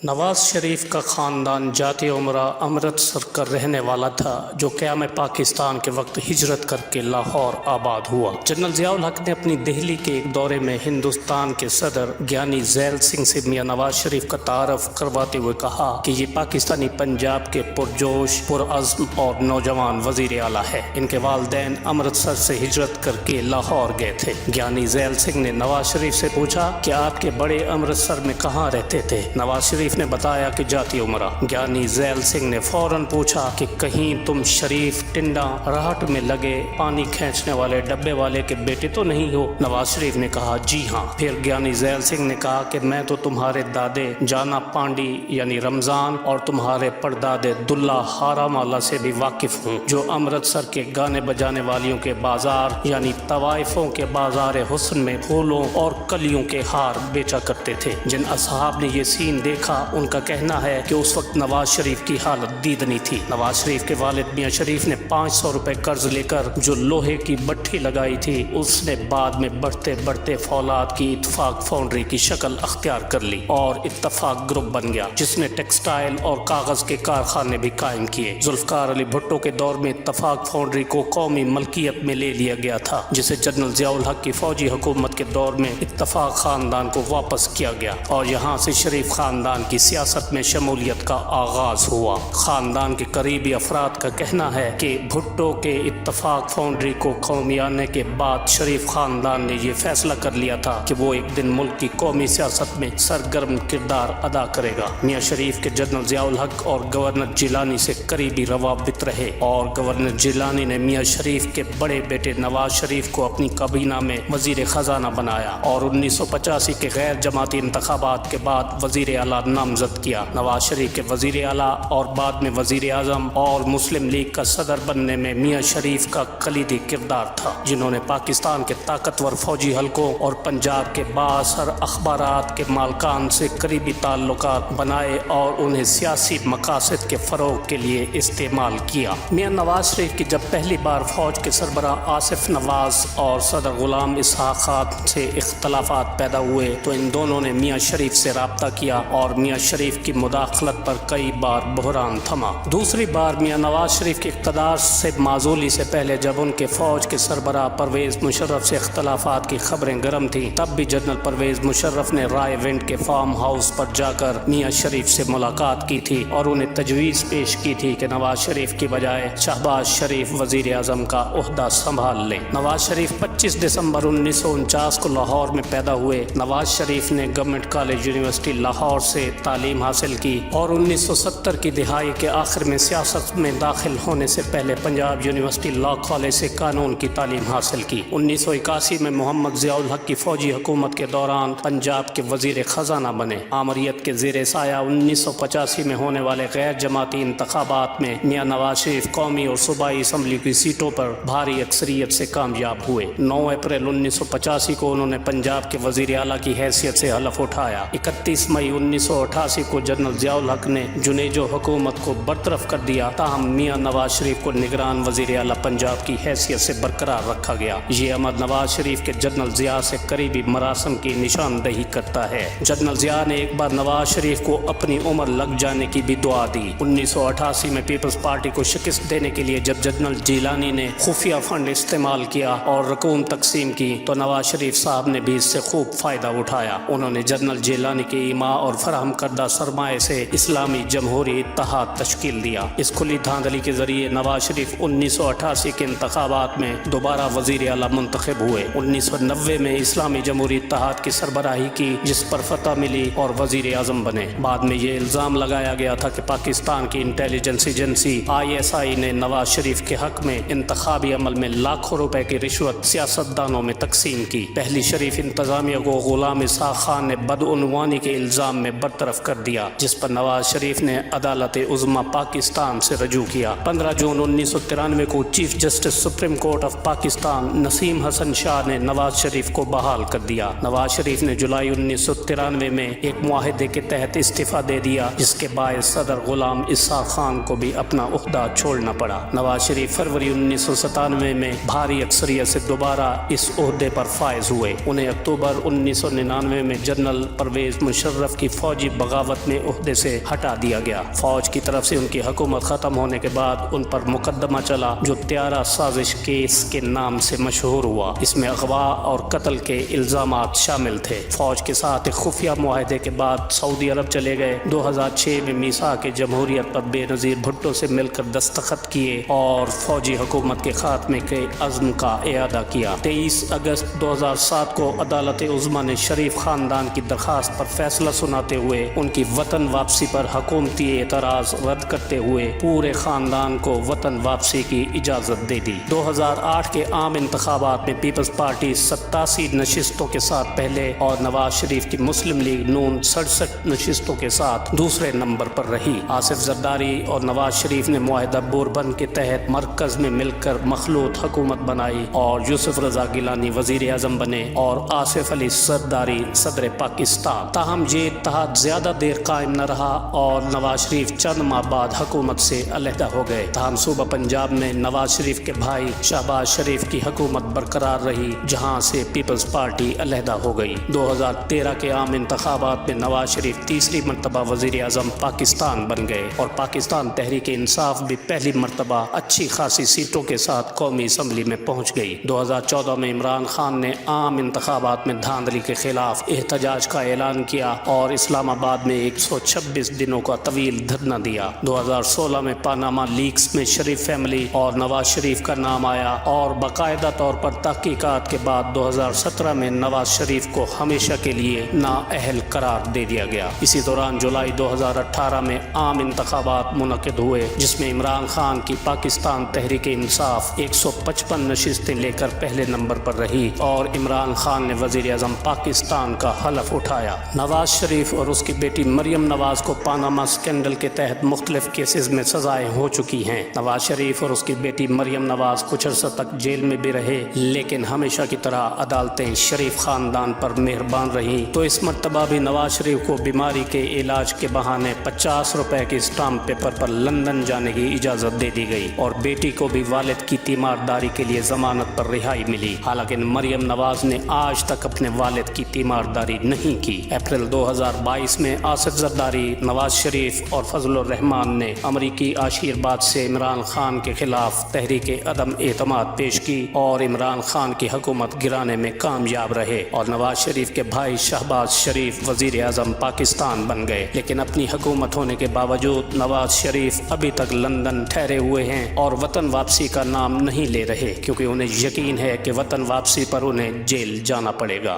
نواز شریف کا خاندان جاتی عمرہ امرتسر کا رہنے والا تھا جو قیام پاکستان کے وقت ہجرت کر کے لاہور آباد ہوا۔ جنرل ضیاء الحق نے اپنی دہلی کے ایک دورے میں ہندوستان کے صدر گیانی زیل سنگھ سے میاں نواز شریف کا تعارف کرواتے ہوئے کہا کہ یہ پاکستانی پنجاب کے پرجوش پرعزم اور نوجوان وزیر اعلیٰ ہے۔ ان کے والدین امرتسر سے ہجرت کر کے لاہور گئے تھے۔ گیانی زیل سنگھ نے نواز شریف سے پوچھا کہ آپ کے بڑے امرتسر میں کہاں رہتے تھے؟ نواز شریف نے بتایا کہ جاتی عمرہ۔ گیانی زیل سنگھ نے فوراً پوچھا کہ کہیں تم شریف ٹنڈا راہٹ میں لگے پانی کھینچنے والے ڈبے والے کے بیٹے تو نہیں ہو؟ نواز شریف نے کہا جی ہاں۔ پھر گیانی زیل سنگھ نے کہا کہ میں تو تمہارے دادے جانا پانڈی یعنی رمضان اور تمہارے پردادے دلہ ہارام والا سے بھی واقف ہوں جو امرتسر کے گانے بجانے والیوں کے بازار یعنی طوائفوں کے بازار حسن میں پھولوں اور کلیوں کے ہار بیچا کرتے تھے۔ جن اصحاب نے یہ سین دیکھا ان کا کہنا ہے کہ اس وقت نواز شریف کی حالت دیدنی تھی۔ نواز شریف کے والد میاں شریف نے 500 روپے قرض لے کر جو لوہے کی بٹھی لگائی تھی اس نے بعد میں بڑھتے بڑھتے فولاد کی اتفاق فاؤنڈری کی شکل اختیار کر لی اور اتفاق گروپ بن گیا جس نے ٹیکسٹائل اور کاغذ کے کارخانے بھی قائم کیے۔ ذوالفقار علی بھٹو کے دور میں اتفاق فاؤنڈری کو قومی ملکیت میں لے لیا گیا تھا جسے جنرل ضیاء الحق کی فوجی حکومت کے دور میں اتفاق خاندان کو واپس کیا گیا اور یہاں سے شریف خاندان کی سیاست میں شمولیت کا آغاز ہوا۔ خاندان کے قریبی افراد کا کہنا ہے کہ بھٹو کے اتفاق فاؤنڈری کو قومی آنے کے بعد شریف خاندان نے یہ فیصلہ کر لیا تھا کہ وہ ایک دن ملک کی قومی سیاست میں سرگرم کردار ادا کرے گا۔ میاں شریف کے جنرل ضیاء الحق اور گورنر جیلانی سے قریبی روابط رہے اور گورنر جیلانی نے میاں شریف کے بڑے بیٹے نواز شریف کو اپنی کابینہ میں وزیر خزانہ بنایا اور 1985 کے غیر جماعتی انتخابات کے بعد وزیر اعلیٰ نامزد کیا۔ نواز شریف کے وزیر اعلیٰ اور بعد میں وزیر اعظم اور مسلم لیگ کا صدر بننے میں میاں شریف کا کلیدی کردار تھا جنہوں نے پاکستان کے طاقتور فوجی حلقوں اور پنجاب کے بااثر اخبارات کے مالکان سے قریبی تعلقات بنائے اور انہیں سیاسی مقاصد کے فروغ کے لیے استعمال کیا۔ میاں نواز شریف کی جب پہلی بار فوج کے سربراہ آصف نواز اور صدر غلام اسحاق خان سے اختلافات پیدا ہوئے تو ان دونوں نے میاں شریف سے رابطہ کیا اور میاں شریف کی مداخلت پر کئی بار بحران تھما۔ دوسری بار میاں نواز شریف کے اقتدار سے معزولی سے پہلے جب ان کے فوج کے سربراہ پرویز مشرف سے اختلافات کی خبریں گرم تھیں تب بھی جنرل پرویز مشرف نے رائے ونڈ کے فارم ہاؤس پر جا کر میاں شریف سے ملاقات کی تھی اور انہیں تجویز پیش کی تھی کہ نواز شریف کی بجائے شہباز شریف وزیر اعظم کا عہدہ سنبھال لیں۔ نواز شریف 25 دسمبر 1949 کو لاہور میں پیدا ہوئے۔ نواز شریف نے گورنمنٹ کالج یونیورسٹی لاہور سے تعلیم حاصل کی اور 1970 کی دہائی کے آخر میں سیاست میں داخل ہونے سے پہلے پنجاب یونیورسٹی لاء کالج سے قانون کی تعلیم حاصل کی۔ 1981 میں محمد ضیاء الحق کی فوجی حکومت کے دوران پنجاب کے وزیر خزانہ بنے۔ آمریت کے زیر سایہ 1985 میں ہونے والے غیر جماعتی انتخابات میں میاں نواز شریف قومی اور صوبائی اسمبلی کی سیٹوں پر بھاری اکثریت سے کامیاب ہوئے۔ 9 اپریل 1985 کو انہوں نے پنجاب کے وزیر اعلیٰ کی حیثیت سے حلف اٹھایا۔ 31 مئی 1988 کو جنرل ضیاء الحق نے جنیجو حکومت کو برطرف کر دیا تاہم میاں نواز شریف کو نگران وزیر اعلیٰ پنجاب کی حیثیت سے برقرار رکھا گیا۔ یہ عمل نواز شریف کے جنرل ضیاء سے قریبی مراسم کی نشاندہی کرتا ہے۔ جنرل ضیاء نے ایک بار نواز شریف کو اپنی عمر لگ جانے کی بھی دعا دی۔ 1988 میں پیپلز پارٹی کو شکست دینے کے لیے جب جنرل جیلانی نے خفیہ فنڈ استعمال کیا اور رقوم تقسیم کی تو نواز شریف صاحب نے بھی اس سے خوب فائدہ اٹھایا۔ انہوں نے جنرل جیلانی کے ایما اور فراہم کردہ سرمایہ سے اسلامی جمہوری اتحاد تشکیل دیا۔ اس کھلی دھاندلی کے ذریعے نواز شریف 1988 کے انتخابات میں دوبارہ وزیر اعلیٰ منتخب ہوئے۔ 1990 میں اسلامی جمہوری اتحاد کی سربراہی کی جس پر فتح ملی اور وزیر اعظم بنے۔ بعد میں یہ الزام لگایا گیا تھا کہ پاکستان کی انٹیلیجنس ایجنسی ISI نے نواز شریف کے حق میں انتخابی عمل میں لاکھوں روپے کی رشوت سیاستدانوں میں تقسیم کی۔ پہلی شریف انتظامیہ کو غلام اسحاق خان نے بدعنوانی کے الزام میں برطرف کر دیا جس پر نواز شریف نے عدالت عظمیٰ پاکستان سے رجوع کیا۔ 15 جون 1993 کو chief justice supreme court of Pakistan Naseem Hasan Shah نے نواز شریف کو بحال کر دیا۔ نواز شریف نے جولائی 1993 میں ایک معاہدے کے تحت استعفیٰ دے دیا جس کے باعث صدر غلام اسحاق خان کو بھی اپنا عہدہ چھوڑنا پڑا۔ نواز شریف فروری 1997 میں بھاری اکثریت سے دوبارہ اس عہدے پر فائز ہوئے۔ انہیں اکتوبر 1999 میں جنرل پرویز مشرف کی فوجی فوجی بغاوت میں عہدے سے ہٹا دیا گیا۔ فوج کی طرف سے ان کی حکومت ختم ہونے کے بعد ان پر مقدمہ چلا جو طیارہ سازش کیس کے نام سے مشہور ہوا۔ اس میں اغوا اور قتل کے الزامات شامل تھے۔ فوج کے ساتھ ایک خفیہ معاہدے کے بعد سعودی عرب چلے گئے۔ 2006 میں میثاق جمہوریت پر بے نظیر بھٹو سے مل کر دستخط کیے اور فوجی حکومت کے خاتمے کے عزم کا اعادہ کیا۔ 23 اگست 2007 کو عدالت عظمیٰ نے شریف خاندان کی درخواست پر فیصلہ سناتے ہوئے ان کی وطن واپسی پر حکومتی اعتراض رد کرتے ہوئے پورے خاندان کو وطن واپسی کی اجازت دے دی۔ 2008 کے عام انتخابات میں پیپلز پارٹی 87 نشستوں کے ساتھ پہلے اور نواز شریف کی مسلم لیگ نون 67 نشستوں کے ساتھ دوسرے نمبر پر رہی۔ آصف زرداری اور نواز شریف نے معاہدہ بوربن کے تحت مرکز میں مل کر مخلوط حکومت بنائی اور یوسف رضا گیلانی وزیر اعظم بنے اور آصف علی زرداری صدر پاکستان۔ تاہم یہ اتحاد زیادہ دیر قائم نہ رہا اور نواز شریف چند ماہ بعد حکومت سے علیحدہ ہو گئے۔ تاہم صوبہ پنجاب میں نواز شریف کے بھائی شہباز شریف کی حکومت برقرار رہی جہاں سے پیپلز پارٹی علیحدہ ہو گئی۔ 2013 کے عام انتخابات میں نواز شریف تیسری مرتبہ وزیر اعظم پاکستان بن گئے اور پاکستان تحریک انصاف بھی پہلی مرتبہ اچھی خاصی سیٹوں کے ساتھ قومی اسمبلی میں پہنچ گئی۔ 2014 میں عمران خان نے عام انتخابات میں دھاندلی کے خلاف احتجاج کا اعلان کیا اور اسلام آباد میں 126 دنوں کا طویل دھرنا دیا۔ 2016 میں پاناما لیکس میں شریف فیملی اور نواز شریف کا نام آیا اور باقاعدہ طور پر تحقیقات کے بعد 2017 میں نواز شریف کو ہمیشہ کے لیے نااہل قرار دے دیا گیا۔ اسی دوران جولائی 2018 میں عام انتخابات منعقد ہوئے جس میں عمران خان کی پاکستان تحریک انصاف 155 نشستیں لے کر پہلے نمبر پر رہی اور عمران خان نے وزیر اعظم پاکستان کا حلف اٹھایا۔ نواز شریف اور اس کی بیٹی مریم نواز کو پاناما اسکینڈل کے تحت مختلف کیسز میں سزائیں ہو چکی ہیں۔ نواز شریف اور اس کی بیٹی مریم نواز کچھ عرصہ تک جیل میں بھی رہے لیکن ہمیشہ کی طرح عدالتیں شریف خاندان پر مہربان رہیں تو اس مرتبہ بھی نواز شریف کو بیماری کے علاج کے بہانے 50 روپے کے اسٹامپ پیپر پر لندن جانے کی اجازت دے دی گئی اور بیٹی کو بھی والد کی تیمارداری کے لیے ضمانت پر رہائی ملی۔ حالانکہ مریم نواز نے آج تک اپنے والد کی تیمارداری نہیں کی۔ اپریل 2022 میں آصف زرداری، نواز شریف اور فضل الرحمان نے امریکی آشیرواد سے عمران خان کے خلاف تحریک عدم اعتماد پیش کی اور عمران خان کی حکومت گرانے میں کامیاب رہے اور نواز شریف کے بھائی شہباز شریف وزیر اعظم پاکستان بن گئے۔ لیکن اپنی حکومت ہونے کے باوجود نواز شریف ابھی تک لندن ٹھہرے ہوئے ہیں اور وطن واپسی کا نام نہیں لے رہے کیونکہ انہیں یقین ہے کہ وطن واپسی پر انہیں جیل جانا پڑے گا۔